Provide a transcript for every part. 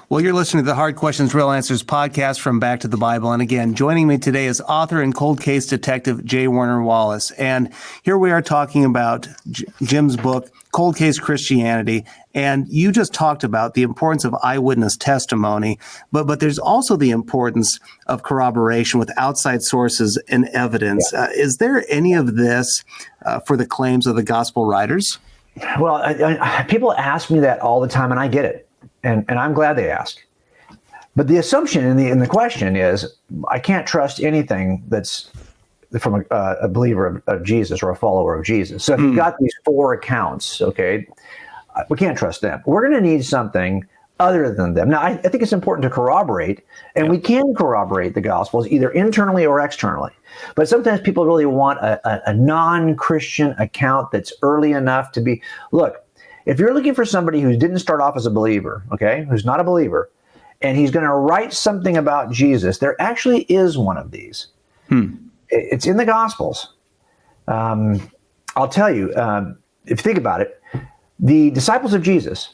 Well, you're listening to the Hard Questions, Real Answers podcast from Back to the Bible. And again, joining me today is author and cold case detective J. Warner Wallace. And here we are talking about Jim's book, Cold Case Christianity. And you just talked about the importance of eyewitness testimony, but there's also the importance of corroboration with outside sources and evidence. Yeah. Is there any of this for the claims of the gospel writers? Well, people ask me that all the time, and I get it. And I'm glad they ask. But the assumption in the question is, I can't trust anything that's from a believer of Jesus or a follower of Jesus. So if you've got these four accounts, okay, we can't trust them. We're going to need something other than them. Now, I think it's important to corroborate, and we can corroborate the Gospels either internally or externally. But sometimes people really want a non-Christian account that's early enough to be, look, if you're looking for somebody who didn't start off as a believer, okay, who's not a believer, and he's going to write something about Jesus, there actually is one of these. It's in the Gospels. I'll tell you, if you think about it, the disciples of Jesus,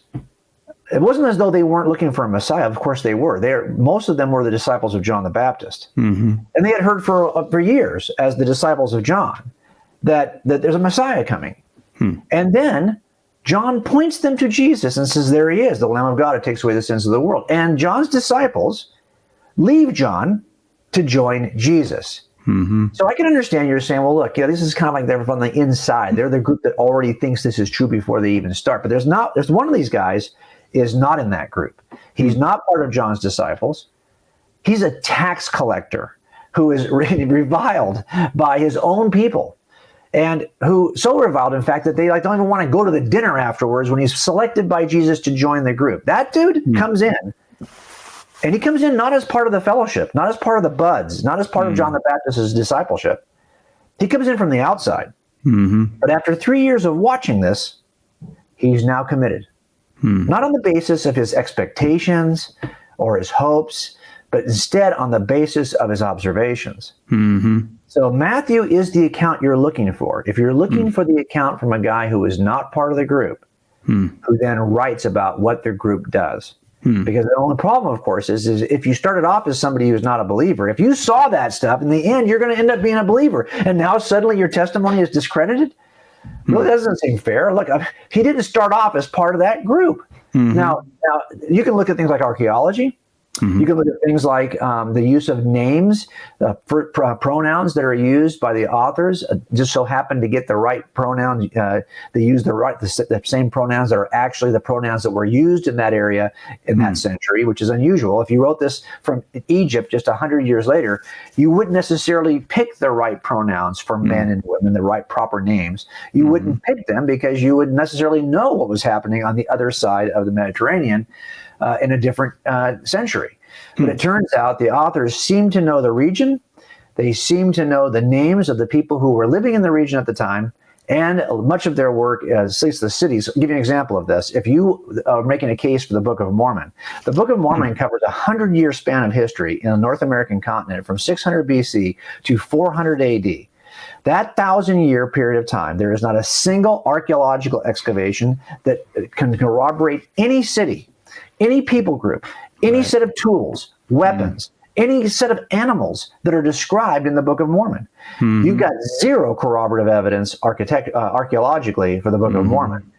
it wasn't as though they weren't looking for a Messiah. Of course they were. Most of them were the disciples of John the Baptist. And they had heard for years, as the disciples of John, that there's a Messiah coming. And then John points them to Jesus and says, there he is, the Lamb of God who takes away the sins of the world. And John's disciples leave John to join Jesus. So I can understand you're saying, well, look, this is kind of like they're from the inside. They're the group that already thinks this is true before they even start. But there's one of these guys is not in that group. He's not part of John's disciples. He's a tax collector who is reviled by his own people. And who so reviled, in fact, that they don't even want to go to the dinner afterwards when he's selected by Jesus to join the group. That dude comes in, and he comes in not as part of the fellowship, not as part of the buds, not as part of John the Baptist's discipleship. He comes in from the outside. But after 3 years of watching this, he's now committed. Not on the basis of his expectations or his hopes, but instead on the basis of his observations. So Matthew is the account you're looking for. If you're looking for the account from a guy who is not part of the group, who then writes about what the group does. Because the only problem, of course, is if you started off as somebody who's not a believer, if you saw that stuff, in the end, you're going to end up being a believer. And now suddenly your testimony is discredited? Well, that doesn't seem fair. Look, he didn't start off as part of that group. Now, you can look at things like archaeology. You can look at things like the use of names, pronouns that are used by the authors just so happen to get the right pronouns. They use the same pronouns that are actually the pronouns that were used in that area in that century, which is unusual. If you wrote this from Egypt just 100 years later, you wouldn't necessarily pick the right pronouns for men and women, the right proper names. You wouldn't pick them because you wouldn't necessarily know what was happening on the other side of the Mediterranean in a different century. But it turns out the authors seem to know the region. They seem to know the names of the people who were living in the region at the time. And much of their work, at least the cities, I'll give you an example of this. If you are making a case for the Book of Mormon, the Book of Mormon covers a 100-year span of history in the North American continent from 600 BC to 400 AD. That 1,000-year period of time, there is not a single archaeological excavation that can corroborate any city, any people group, any set of tools, weapons, any set of animals that are described in the Book of Mormon. You've got zero corroborative evidence archaeologically for the Book of Mormon.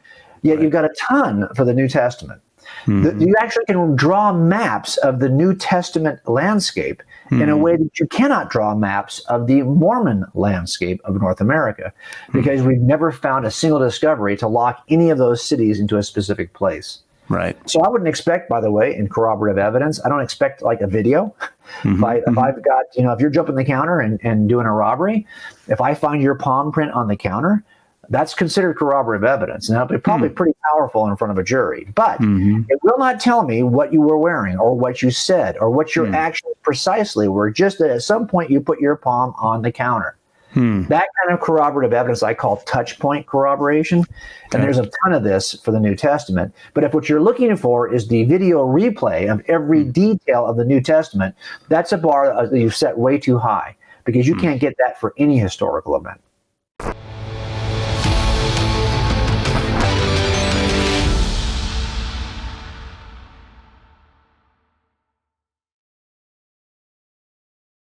Yet you've got a ton for the New Testament. You actually can draw maps of the New Testament landscape in a way that you cannot draw maps of the Mormon landscape of North America, because we've never found a single discovery to lock any of those cities into a specific place. Right. So I wouldn't expect, by the way, in corroborative evidence, I don't expect like a video. If I've got, if you're jumping the counter and doing a robbery, if I find your palm print on the counter, that's considered corroborative evidence. Now, it'll be probably pretty powerful in front of a jury, but it will not tell me what you were wearing or what you said or what your actions precisely were, just that at some point you put your palm on the counter. That kind of corroborative evidence I call touch point corroboration. And there's a ton of this for the New Testament. But if what you're looking for is the video replay of every detail of the New Testament, that's a bar that you've set way too high, because you can't get that for any historical event.